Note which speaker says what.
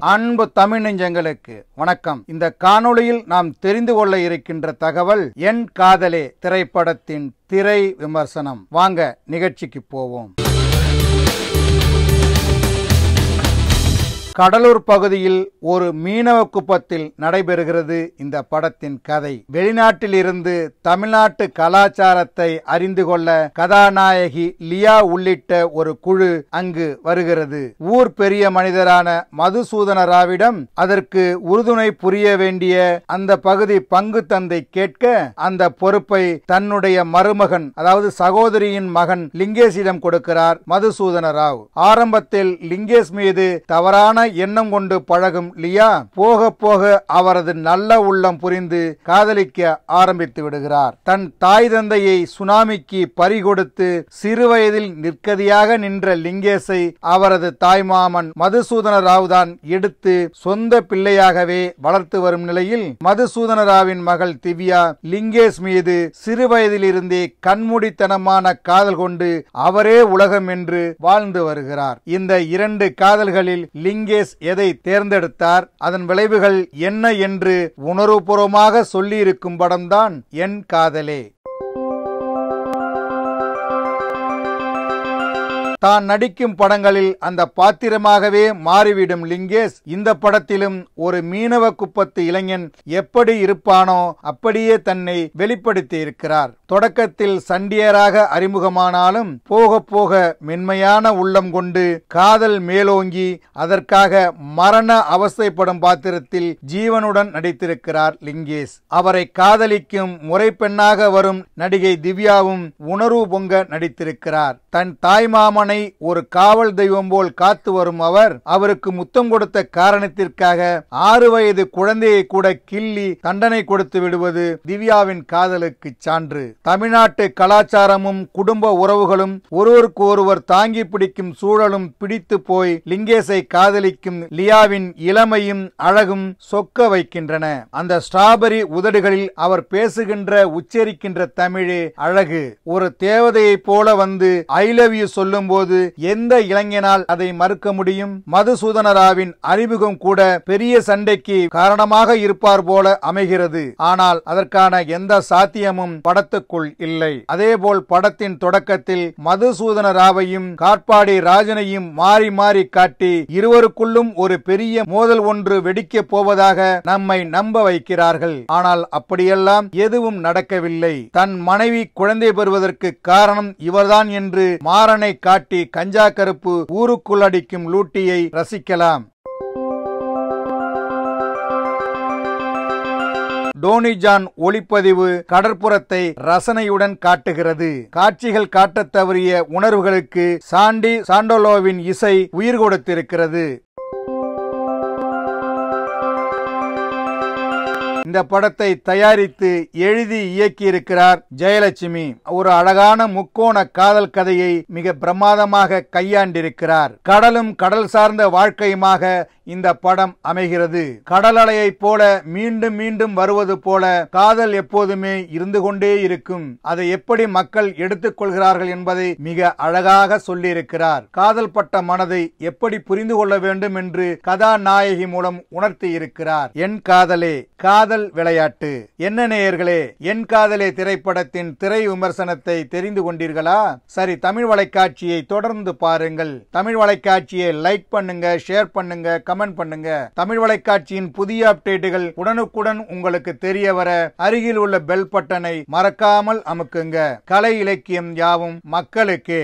Speaker 1: அன்பு தமிழ் நெஞ்சங்களுக்கு வணக்கம். இந்த காணொளியில் நாம் தெரிந்து கொள்ள இருக்கின்ற தகவல் என் காதலே திரைப்படத்தின் திரை விமர்சனம். வாங்க நிகழ்ச்சிக்கு போவோம். கடலூர் பகுதியில் ஒரு மீனவ குப்பத்தில் நடைபெறுகிறது இந்த படத்தின் கதை. வெளிநாட்டில் இருந்து தமிழ்நாட்டு கலாச்சாரத்தை அறிந்து கொள்ள கதாநாயகி லியா உள்ளிட்ட ஒரு குழு அங்கு வருகிறது. ஊர் பெரிய மனிதரான மதுசூதன ராவிடம் அதற்கு உறுதுணை புரிய வேண்டிய அந்த பகுதி பங்கு தந்தை கேட்க அந்த பொறுப்பை தன்னுடைய மருமகன், அதாவது சகோதரியின் மகன் லிங்கேஷிடம் கொடுக்கிறார் மதுசூதன ராவ். ஆரம்பத்தில் லிங்கேஷ் மீது தவறான எண்ணம் கொண்டு பழகும் லியா போக போக அவரது நல்ல உள்ளம் புரிந்து காதலிக்க ஆரம்பித்து விடுகிறார். தன் தாய் தந்தையை சுனாமிக்கு பறிகொடுத்து சிறுவயதில் நிற்கதியாக நின்ற லிங்கேஷை அவரது தாய்மாமன் மதுசூதன ராவ் தான் எடுத்து சொந்த பிள்ளையாகவே வளர்த்து வரும் நிலையில் மதுசூதன ராவின் மகள் திவ்யா லிங்கேஷ் மீது சிறுவயதில் இருந்தே கண்மூடித்தனமான காதல் கொண்டு அவரே உலகம் என்று வாழ்ந்து வருகிறார். இந்த இரண்டு காதல்களில் லிங்கேஷ் எதை தேர்ந்தெடுத்தார், அதன் விளைவுகள் என்ன என்று உணர்வுபூர்வமாக சொல்லியிருக்கும் படம்தான் என் காதலே. தான் நடிக்கும் படங்களில் அந்த பாத்திரமாகவே மாறிவிடும் லிங்கேஷ் இந்த படத்திலும் ஒரு மீனவ குப்பத்து இளைஞன் எப்படி இருப்பானோ அப்படியே தன்னை வெளிப்படுத்தி இருக்கிறார். தொடக்கத்தில் சண்டியராக அறிமுகமானாலும் போக போக மென்மையான உள்ளம் கொண்டு காதல் மேலோங்கி அதற்காக மரண அவஸ்தைப்படும் பாத்திரத்தில் ஜீவனுடன் நடித்திருக்கிறார் லிங்கேஷ். அவரை காதலிக்கும் முறைப்பெண்ணாக வரும் நடிகை திவ்யாவும் உணர்வு பொங்க நடித்திருக்கிறார். தன் தாய்மாமன் ஒரு காவல் தெய்வம் போல் காத்து வரும் அவர் அவருக்கு முத்தம் கொடுத்த காரணத்திற்காக 6 வயது குழந்தையை கூட கிள்ளி தண்டனை கொடுத்து விடுவது திவ்யாவின் காதலுக்கு சான்று. தமிழ்நாட்டு கலாச்சாரமும் குடும்ப உறவுகளும் ஒருவருக்கு ஒருவர் தாங்கி பிடிக்கும் சூழலும் பிடித்து போய் லிங்கேஷை காதலிக்கும் லியாவின் இளமையும் அழகும் சொக்க வைக்கின்றன. அந்த ஸ்ட்ராபெரி உதடுகளில் அவர் பேசுகின்ற உச்சரிக்கின்ற தமிழே அழகு. ஒரு தேவதையை போல வந்து ஐ லவ் யூ சொல்லும் போது எந்த இளைஞனால் அதை மறுக்க முடியும்? மதுசூதன ராவின் அறிமுகம் கூட பெரிய சண்டைக்கு காரணமாக இருப்பார் போல அமைகிறது. ஆனால் அதற்கான எந்த சாத்தியமும் படத்துக்குள் இல்லை. அதேபோல் படத்தின் தொடக்கத்தில் மதுசூதன ராவையும் காட்பாடி ராஜனையும் மாறி மாறி காட்டி இருவருக்குள்ளும் ஒரு பெரிய மோதல் ஒன்று வெடிக்க போவதாக நம்மை நம்ப வைக்கிறார்கள். ஆனால் அப்படியெல்லாம் எதுவும் நடக்கவில்லை. தன் மனைவி குழந்தை பெறுவதற்கு காரணம் இவர்தான் என்று மாறனை காட்டி கஞ்சா கருப்பு ஊருக்குள் அடிக்கும் லூட்டியை ரசிக்கலாம். டோனி ஜான் ஒளிப்பதிவு கடற்புறத்தை ரசனையுடன் காட்டுகிறது. காட்சிகள் காட்டத் தவறிய உணர்வுகளுக்கு சாண்டி சாண்டோலோவின் இசை உயிர் கொடுத்திருக்கிறது. இந்த படத்தை தயாரித்து எழுதி இயக்கியிருக்கிறார் ஜெயலட்சுமி. ஒரு அழகான முக்கோண காதல் கதையை மிக பிரமாதமாக கையாண்டிருக்கிறார். கடலும் கடல் சார்ந்த வாழ்க்கையுமாக இந்த படம் அமைகிறது. கடல் அலையை போல மீண்டும் மீண்டும் வருவது போல காதல் எப்போதுமே இருந்து கொண்டே இருக்கும். அதை எப்படி மக்கள் எடுத்துக்கொள்கிறார்கள் என்பதை மிக அழகாக சொல்லியிருக்கிறார். காதல் பட்ட மனதை எப்படி புரிந்து கொள்ள வேண்டும் என்று கதாநாயகி மூலம் உணர்த்தி இருக்கிறார். என் காதலே காதல் விளையாட்டு. என்ன நேயர்களே, என் காதலே திரைப்படத்தின் திரை விமர்சனத்தை தெரிந்து கொண்டீர்களா? சரி, தமிழ் வலைக்காட்சியை தொடர்ந்து பாருங்கள். தமிழ் வலைக்காட்சியை லைக் பண்ணுங்க, ஷேர் பண்ணுங்க, கமெண்ட் பண்ணுங்க. தமிழ் வலைக்காட்சியின் புதிய அப்டேட்டுகள் உடனுக்குடன் உங்களுக்கு தெரிய வர அருகில் உள்ள பெல் பட்டனை மறக்காமல் அமுக்குங்க. கலை இலக்கியம் யாவும் மக்களுக்கே.